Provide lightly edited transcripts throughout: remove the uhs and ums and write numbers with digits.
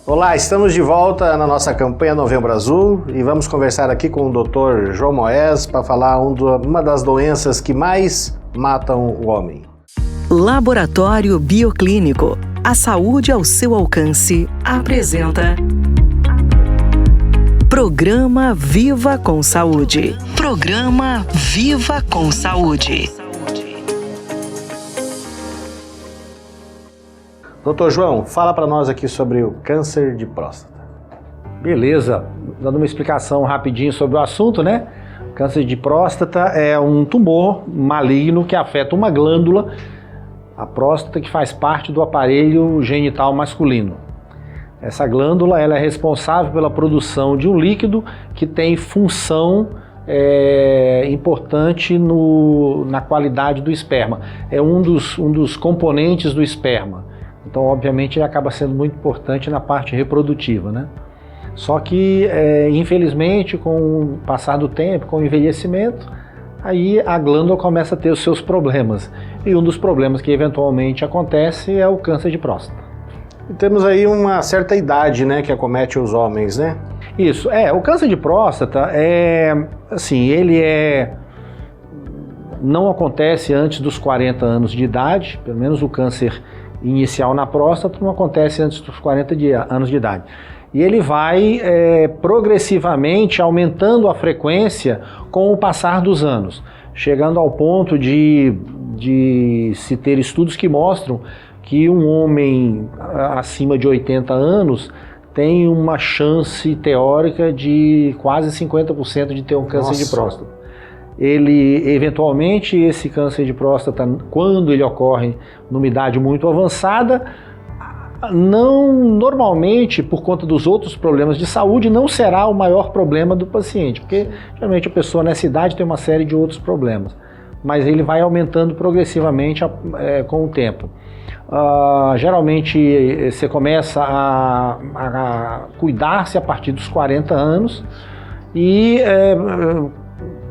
Olá, estamos de volta na nossa campanha Novembro Azul e vamos conversar aqui com o Dr. João Moés para falar uma das doenças que mais matam o homem. Laboratório Bioclínico. A saúde ao seu alcance apresenta Programa Viva com Saúde. Programa Viva com Saúde. Doutor João, fala para nós aqui sobre o câncer de próstata. Beleza, dando uma explicação rapidinho sobre o assunto, né? Câncer de próstata é um tumor maligno que afeta uma glândula, a próstata, que faz parte do aparelho genital masculino. Essa glândula ela é responsável pela produção de um líquido que tem função importante na qualidade do esperma. É um dos componentes do esperma. Então, obviamente, ele acaba sendo muito importante na parte reprodutiva, né? Só que, infelizmente, com o passar do tempo, com o envelhecimento, aí a glândula começa a ter os seus problemas. E um dos problemas que eventualmente acontece é o câncer de próstata. E temos aí uma certa idade, né, que acomete os homens, né? Isso, o câncer de próstata não acontece antes dos 40 anos de idade, pelo menos o câncer inicial na próstata não acontece antes dos 40 anos de idade. E ele vai progressivamente aumentando a frequência com o passar dos anos, chegando ao ponto de se ter estudos que mostram que um homem acima de 80 anos tem uma chance teórica de quase 50% de ter um câncer de próstata. Eventualmente, esse câncer de próstata, quando ele ocorre numa idade muito avançada, normalmente, por conta dos outros problemas de saúde, não será o maior problema do paciente, porque geralmente a pessoa nessa idade tem uma série de outros problemas, mas ele vai aumentando progressivamente com o tempo. Geralmente você começa a cuidar-se a partir dos 40 anos e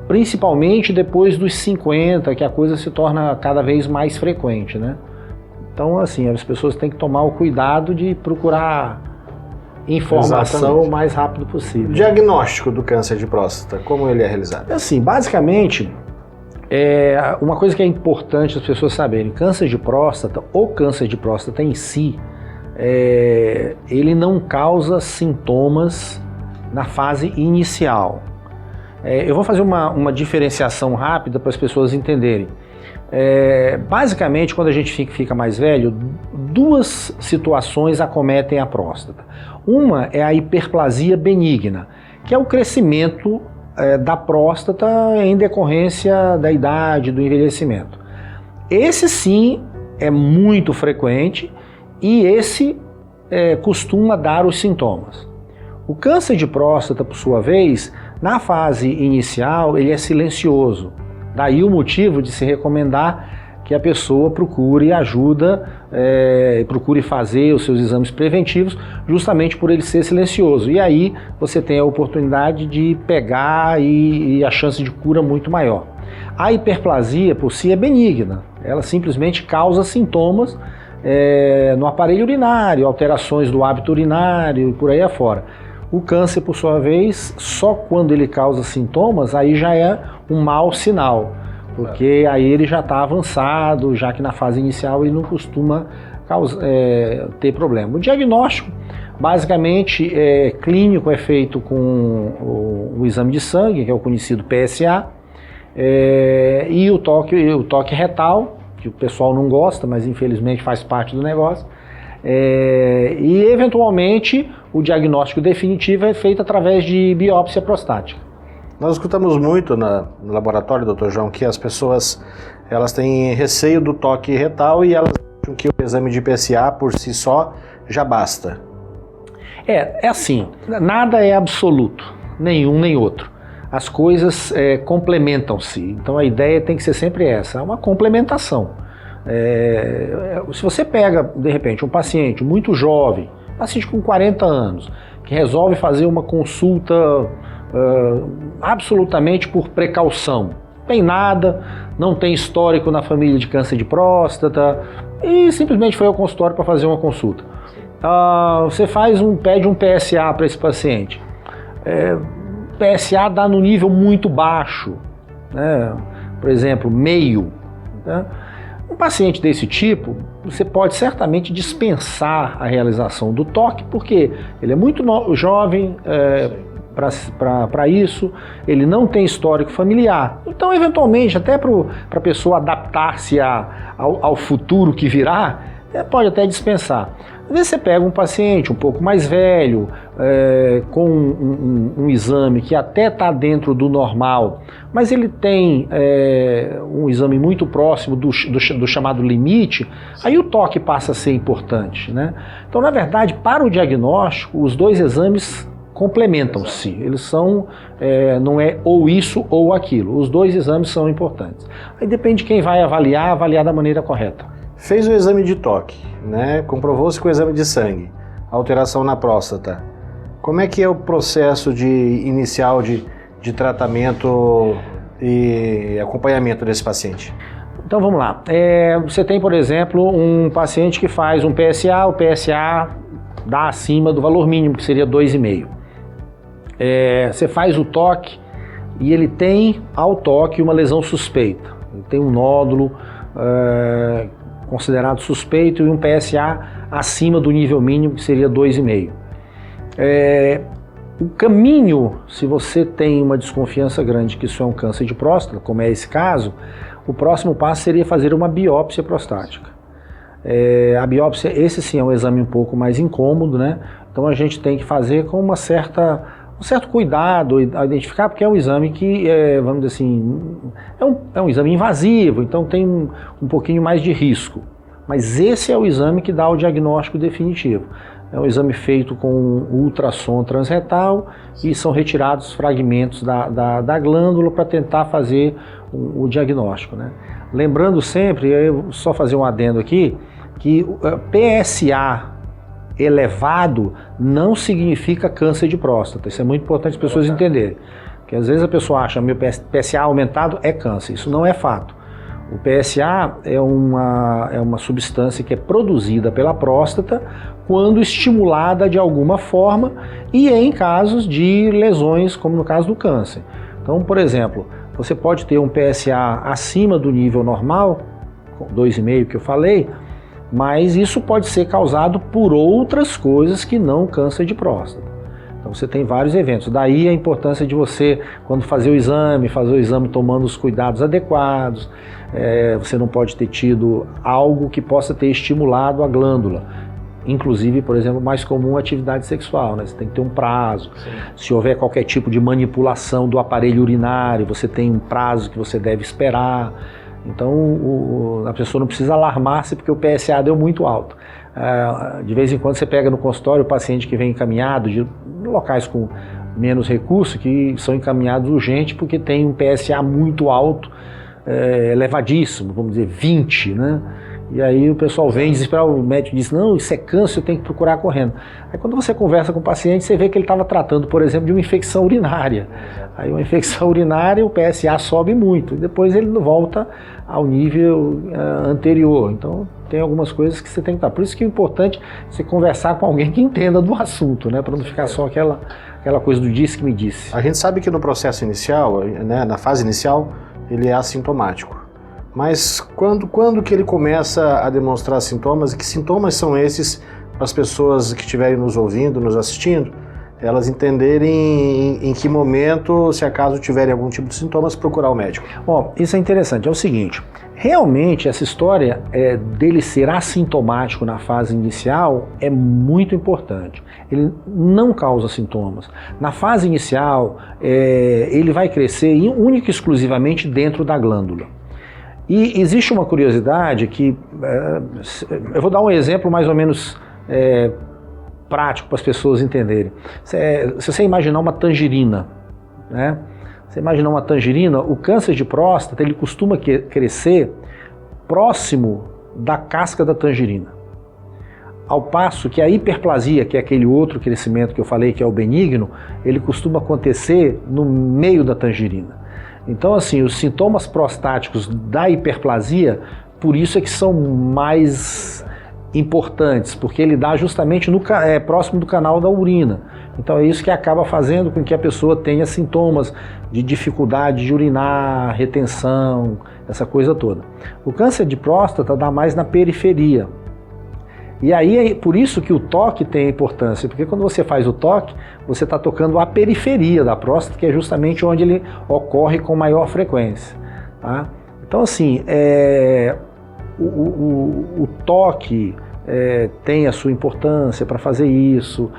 principalmente depois dos 50, que a coisa se torna cada vez mais frequente, né? Então, assim, as pessoas têm que tomar o cuidado de procurar informação o mais rápido possível. O diagnóstico do câncer de próstata, como ele é realizado? Assim, basicamente, uma coisa que é importante as pessoas saberem, câncer de próstata, ou câncer de próstata em si, ele não causa sintomas na fase inicial. Eu vou fazer uma diferenciação rápida para as pessoas entenderem. Basicamente, quando a gente fica mais velho, duas situações acometem a próstata. Uma é a hiperplasia benigna, que é o crescimento da próstata em decorrência da idade, do envelhecimento. Esse sim é muito frequente e esse costuma dar os sintomas. O câncer de próstata, por sua vez, na fase inicial, ele é silencioso. Daí o motivo de se recomendar que a pessoa procure ajuda, procure fazer os seus exames preventivos, justamente por ele ser silencioso. E aí você tem a oportunidade de pegar e a chance de cura muito maior. A hiperplasia, por si, é benigna. Ela simplesmente causa sintomas no aparelho urinário, alterações do hábito urinário e por aí afora. O câncer, por sua vez, só quando ele causa sintomas, aí já é um mau sinal, porque aí ele já está avançado, já que na fase inicial ele não costuma ter problema. O diagnóstico, basicamente, clínico, é feito com o exame de sangue, que é o conhecido PSA, e o toque retal, que o pessoal não gosta, mas infelizmente faz parte do negócio. E eventualmente o diagnóstico definitivo é feito através de biópsia prostática. Nós escutamos muito no laboratório, doutor João, que as pessoas elas têm receio do toque retal e elas acham que o exame de PSA por si só já basta. É assim, nada é absoluto, nenhum nem outro. As coisas complementam-se, então a ideia tem que ser sempre essa, é uma complementação. Se você pega, de repente, um paciente muito jovem, paciente com 40 anos, que resolve fazer uma consulta absolutamente por precaução, tem nada, não tem histórico na família de câncer de próstata e simplesmente foi ao consultório para fazer uma consulta. você pede um PSA para esse paciente. PSA dá no nível muito baixo, né? Por exemplo, meio. Né? Um paciente desse tipo, você pode certamente dispensar a realização do toque, porque ele é muito jovem para isso, ele não tem histórico familiar. Então, eventualmente, até para a pessoa adaptar-se ao futuro que virá, pode até dispensar. Às vezes você pega um paciente um pouco mais velho, com um exame que até está dentro do normal, mas ele tem um exame muito próximo do chamado limite, aí o toque passa a ser importante, né? Então, na verdade, para o diagnóstico, os dois exames complementam-se, eles são, não é ou isso ou aquilo, os dois exames são importantes. Aí depende de quem vai avaliar da maneira correta. Fez o exame de toque, né? Comprovou-se com o exame de sangue, alteração na próstata. Como é que é o processo inicial de tratamento e acompanhamento desse paciente? Então vamos lá. Você tem, por exemplo, um paciente que faz um PSA, o PSA dá acima do valor mínimo, que seria 2,5. Você faz o toque e ele tem, ao toque, uma lesão suspeita. Ele tem um nódulo considerado suspeito e um PSA acima do nível mínimo, que seria 2,5. O caminho, se você tem uma desconfiança grande que isso é um câncer de próstata, como é esse caso, o próximo passo seria fazer uma biópsia prostática. A biópsia, esse sim é um exame um pouco mais incômodo, né? Então a gente tem que fazer com um certo cuidado a identificar, porque é um exame que, vamos dizer assim, é um exame invasivo, então tem um pouquinho mais de risco. Mas esse é o exame que dá o diagnóstico definitivo. É um exame feito com ultrassom transretal e são retirados fragmentos da glândula para tentar fazer o diagnóstico, né? Lembrando sempre, eu só fazer um adendo aqui, que PSA elevado não significa câncer de próstata. Isso é muito importante as pessoas entenderem. Porque às vezes a pessoa acha que meu PSA aumentado é câncer. Isso não é fato. O PSA é uma substância que é produzida pela próstata quando estimulada de alguma forma e em casos de lesões, como no caso do câncer. Então, por exemplo, você pode ter um PSA acima do nível normal, 2,5 que eu falei, mas isso pode ser causado por outras coisas que não câncer de próstata. Então você tem vários eventos. Daí a importância de você, quando fazer o exame tomando os cuidados adequados. Você não pode ter tido algo que possa ter estimulado a glândula. Inclusive, por exemplo, mais comum a atividade sexual, né? Você tem que ter um prazo. Sim. Se houver qualquer tipo de manipulação do aparelho urinário, você tem um prazo que você deve esperar. Então a pessoa não precisa alarmar-se porque o PSA deu muito alto. De vez em quando você pega no consultório o paciente que vem encaminhado de locais com menos recurso, que são encaminhados urgente porque tem um PSA muito alto, elevadíssimo, vamos dizer 20, né? E aí o pessoal vem desesperado, o médico diz, não, isso é câncer, eu tenho que procurar correndo. Aí quando você conversa com o paciente, você vê que ele estava tratando, por exemplo, de uma infecção urinária. Aí uma infecção urinária, o PSA sobe muito, e depois ele volta ao nível anterior. Então tem algumas coisas que você tem que estar. Por isso que é importante você conversar com alguém que entenda do assunto, né? Para não ficar só aquela coisa do disse que me disse. A gente sabe que no processo inicial, né, na fase inicial, ele é assintomático. Mas quando que ele começa a demonstrar sintomas, e que sintomas são esses para as pessoas que estiverem nos ouvindo, nos assistindo, elas entenderem em que momento, se acaso tiverem algum tipo de sintomas, procurar o médico? Bom, isso é interessante, é o seguinte, realmente essa história dele ser assintomático na fase inicial é muito importante. Ele não causa sintomas. Na fase inicial, ele vai crescer única e exclusivamente dentro da glândula. E existe uma curiosidade que, eu vou dar um exemplo mais ou menos prático para as pessoas entenderem. Se você imaginar uma tangerina, né? Você imaginar uma tangerina, o câncer de próstata ele costuma crescer próximo da casca da tangerina. Ao passo que a hiperplasia, que é aquele outro crescimento que eu falei que é o benigno, ele costuma acontecer no meio da tangerina. Então, assim, os sintomas prostáticos da hiperplasia, por isso é que são mais importantes, porque ele dá justamente próximo do canal da urina. Então é isso que acaba fazendo com que a pessoa tenha sintomas de dificuldade de urinar, retenção, essa coisa toda. O câncer de próstata dá mais na periferia. E aí é por isso que o toque tem importância, porque quando você faz o toque, você está tocando a periferia da próstata, que é justamente onde ele ocorre com maior frequência. Tá? Então assim, o toque tem a sua importância para fazer isso,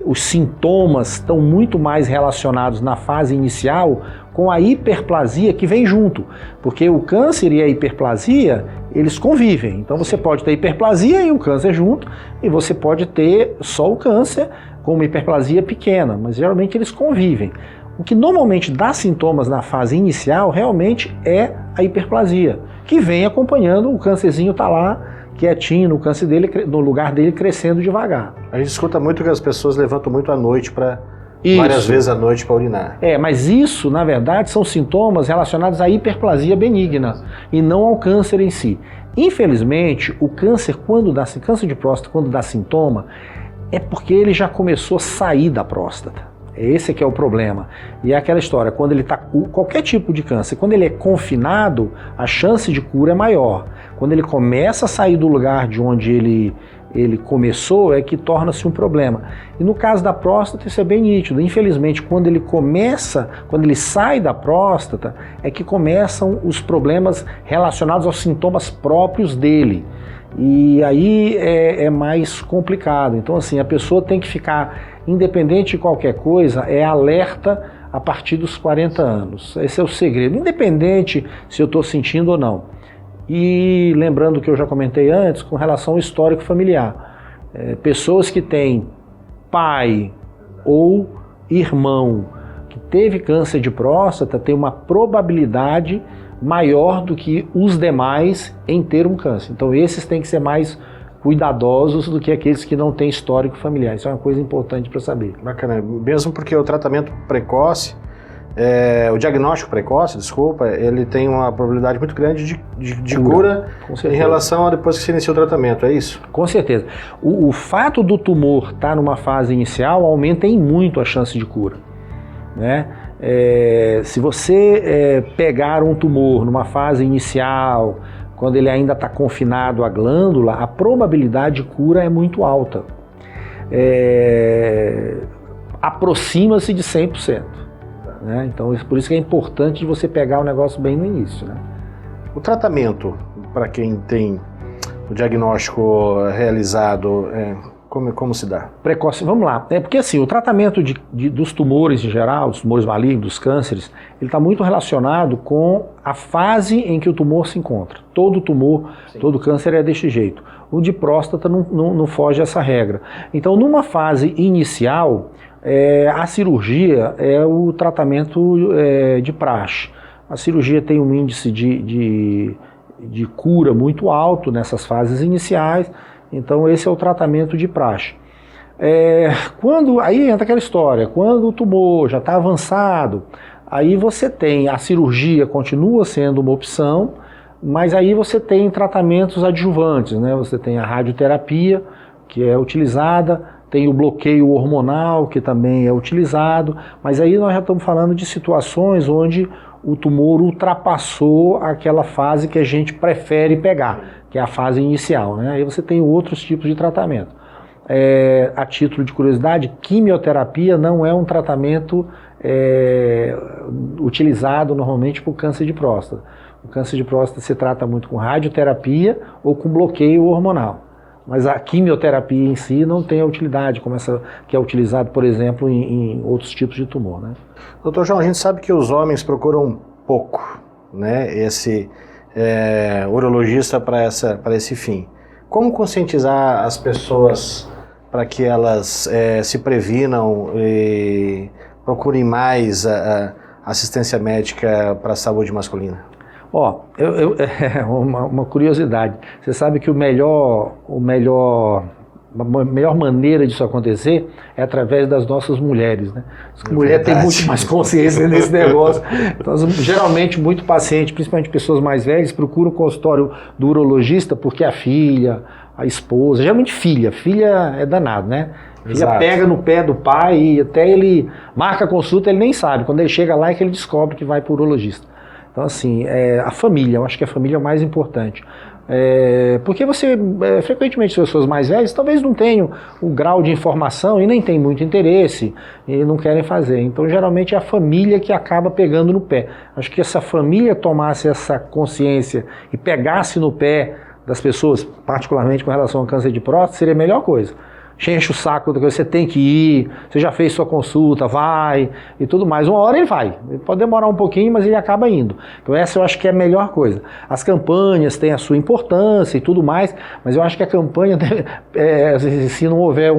os sintomas estão muito mais relacionados na fase inicial com a hiperplasia que vem junto, porque o câncer e a hiperplasia, eles convivem. Então você pode ter hiperplasia e o câncer junto, e você pode ter só o câncer com uma hiperplasia pequena, mas geralmente eles convivem. O que normalmente dá sintomas na fase inicial realmente é a hiperplasia, que vem acompanhando, o câncerzinho está lá, quietinho no câncer dele, no lugar dele, crescendo devagar. A gente escuta muito que as pessoas levantam muito à noite várias vezes à noite para urinar. Mas isso, na verdade, são sintomas relacionados à hiperplasia benigna e não ao câncer em si. Infelizmente, o câncer, câncer de próstata, quando dá sintoma, é porque ele já começou a sair da próstata. Esse é que é o problema. E é aquela história, quando ele está, qualquer tipo de câncer, quando ele é confinado, a chance de cura é maior. Quando ele começa a sair do lugar de onde ele começou, é que torna-se um problema. E no caso da próstata, isso é bem nítido. Infelizmente, quando ele sai da próstata, é que começam os problemas relacionados aos sintomas próprios dele. E aí é mais complicado. Então, assim, a pessoa tem que ficar, independente de qualquer coisa, alerta a partir dos 40 anos. Esse é o segredo, independente se eu estou sentindo ou não. E lembrando que eu já comentei antes, com relação ao histórico familiar. Pessoas que têm pai ou irmão que teve câncer de próstata têm uma probabilidade maior do que os demais em ter um câncer. Então esses têm que ser mais cuidadosos do que aqueles que não têm histórico familiar. Isso é uma coisa importante para saber. Bacana, mesmo porque o tratamento precoce, o diagnóstico precoce, ele tem uma probabilidade muito grande de cura em relação a depois que se inicia o tratamento, é isso? Com certeza. O fato do tumor estar numa fase inicial aumenta em muito a chance de cura, né? Se você pegar um tumor numa fase inicial, quando ele ainda está confinado à glândula, a probabilidade de cura é muito alta. Aproxima-se de 100%. Né? Então, por isso que é importante você pegar o negócio bem no início. Né? O tratamento, para quem tem o diagnóstico realizado, como se dá? Precoce, vamos lá. Porque assim, o tratamento dos tumores em geral, dos tumores malignos, dos cânceres, ele está muito relacionado com a fase em que o tumor se encontra. Todo tumor, sim, todo câncer é deste jeito. O de próstata não foge essa regra. Então, numa fase inicial, a cirurgia é o tratamento de praxe. A cirurgia tem um índice de cura muito alto nessas fases iniciais, então esse é o tratamento de praxe. Aí entra aquela história, quando o tumor já está avançado, aí você tem a cirurgia, continua sendo uma opção, mas aí você tem tratamentos adjuvantes, né? Você tem a radioterapia, que é utilizada, tem o bloqueio hormonal, que também é utilizado, mas aí nós já estamos falando de situações onde o tumor ultrapassou aquela fase que a gente prefere pegar, que é a fase inicial, né? Aí você tem outros tipos de tratamento. A título de curiosidade, quimioterapia não é um tratamento utilizado normalmente para o câncer de próstata. O câncer de próstata se trata muito com radioterapia ou com bloqueio hormonal. Mas a quimioterapia em si não tem a utilidade, como essa que é utilizada, por exemplo, em outros tipos de tumor, né? Doutor João, a gente sabe que os homens procuram pouco, né, esse urologista para esse fim. Como conscientizar as pessoas para que elas se previnam e procurem mais assistência médica para a saúde masculina? Uma curiosidade, você sabe que o melhor a melhor maneira disso acontecer é através das nossas mulheres, né? A mulher tem muito mais consciência nesse negócio. Então, geralmente, muito paciente, principalmente pessoas mais velhas, procuram o consultório do urologista porque a filha, a esposa, geralmente filha é danado, né? Filha Exato. pega no pé do pai e até ele marca a consulta, ele nem sabe. Quando ele chega lá é que ele descobre que vai para o urologista. Então, assim, a família, eu acho que a família é o mais importante. Porque frequentemente, as pessoas mais velhas talvez não tenham o grau de informação e nem tem muito interesse e não querem fazer. Então, geralmente, é a família que acaba pegando no pé. Acho que se a família tomasse essa consciência e pegasse no pé das pessoas, particularmente com relação ao câncer de próstata, seria a melhor coisa. Enche o saco, você tem que ir, você já fez sua consulta, vai e tudo mais. Uma hora ele vai, ele pode demorar um pouquinho, mas ele acaba indo. Então essa eu acho que é a melhor coisa. As campanhas têm a sua importância e tudo mais, mas eu acho que a campanha, se não houver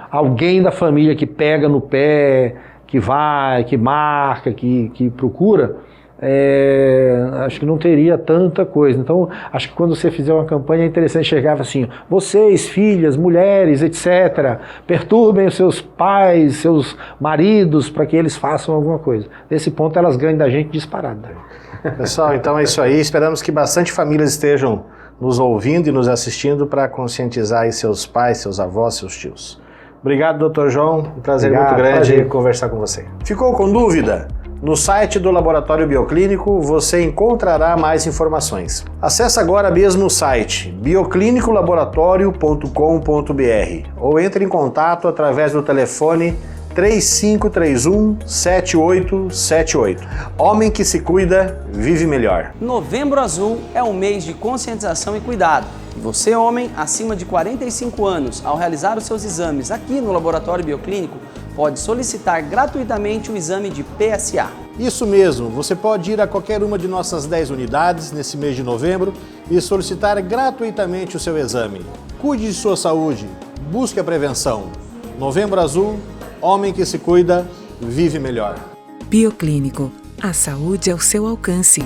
alguém da família que pega no pé, que vai, que marca, que procura, acho que não teria tanta coisa. Então, acho que quando você fizer uma campanha é interessante chegar assim: vocês, filhas, mulheres, etc., perturbem os seus pais, seus maridos, para que eles façam alguma coisa. Nesse ponto, elas ganham da gente disparada. Pessoal, então é isso aí. Esperamos que bastante famílias estejam nos ouvindo e nos assistindo para conscientizar aí seus pais, seus avós, seus tios. Obrigado, Dr. João. Um prazer muito grande conversar com você. Ficou com dúvida? No site do Laboratório Bioclínico você encontrará mais informações. Acesse agora mesmo o site bioclinicolaboratorio.com.br ou entre em contato através do telefone 3531-7878. Homem que se cuida, vive melhor. Novembro Azul é um mês de conscientização e cuidado. E você, homem acima de 45 anos, ao realizar os seus exames aqui no Laboratório Bioclínico, pode solicitar gratuitamente o exame de PSA. Isso mesmo, você pode ir a qualquer uma de nossas 10 unidades nesse mês de novembro e solicitar gratuitamente o seu exame. Cuide de sua saúde, busque a prevenção. Novembro Azul, homem que se cuida, vive melhor. Bioclínico, a saúde ao seu alcance.